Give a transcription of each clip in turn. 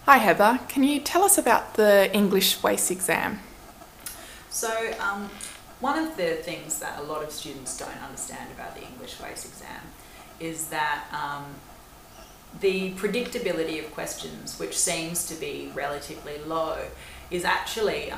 Hi Heather, can you tell us about the English WACE exam? So one of the things that a lot of students don't understand about the English WACE exam is that the predictability of questions, which seems to be relatively low, is actually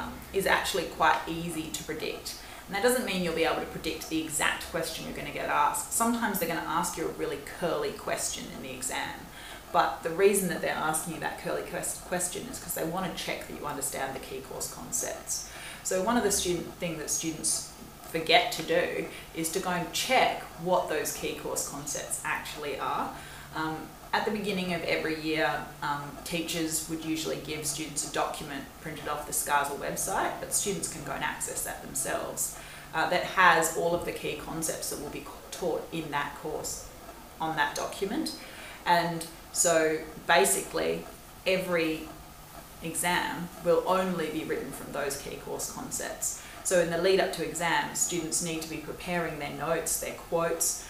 quite easy to predict. And that doesn't mean you'll be able to predict the exact question you're going to get asked. Sometimes they're going to ask you a really curly question in the exam. But the reason that they're asking you that curly question is because they want to check that you understand the key course concepts. So one of the things that students forget to do is to go and check what those key course concepts actually are. At the beginning of every year, teachers would usually give students a document printed off the SCASL website, but students can go and access that themselves. That has all of the key concepts that will be taught in that course on that document. And so basically every exam will only be written from those key course concepts. So in the lead up to exams, students need to be preparing their notes, their quotes,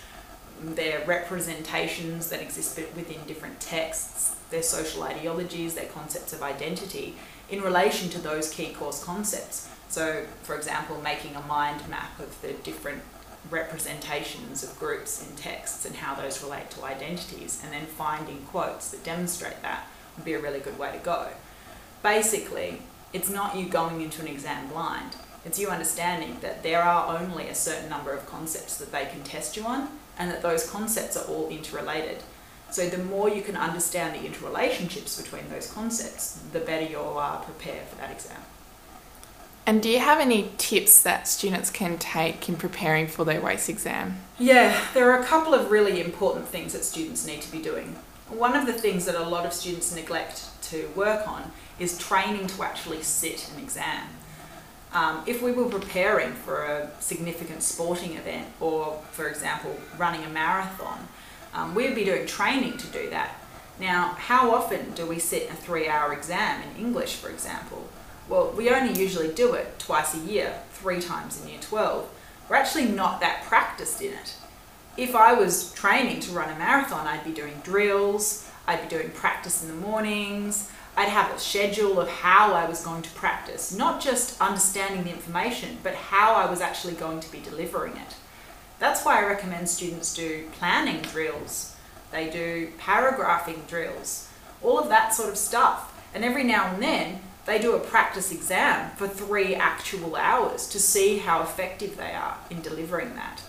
their representations that exist within different texts, their social ideologies, their concepts of identity in relation to those key course concepts. So for example, making a mind map of the different representations of groups in texts and how those relate to identities, and then finding quotes that demonstrate that would be a really good way to go. Basically, it's not you going into an exam blind, it's you understanding that there are only a certain number of concepts that they can test you on, and that those concepts are all interrelated. So the more you can understand the interrelationships between those concepts, the better you are prepared for that exam. And do you have any tips that students can take in preparing for their WACE exam? Yeah, there are a couple of really important things that students need to be doing. One of the things that a lot of students neglect to work on is training to actually sit an exam. If we were preparing for a significant sporting event, or for example running a marathon, we'd be doing training to do that. Now, how often do we sit a 3-hour exam in English, for example? Well, we only usually do it twice a year, 3 times in year 12. We're actually not that practiced in it. If I was training to run a marathon, I'd be doing drills, I'd be doing practice in the mornings, I'd have a schedule of how I was going to practice, not just understanding the information, but how I was actually going to be delivering it. That's why I recommend students do planning drills, they do paragraphing drills, all of that sort of stuff. And every now and then, they do a practice exam for 3 actual hours to see how effective they are in delivering that.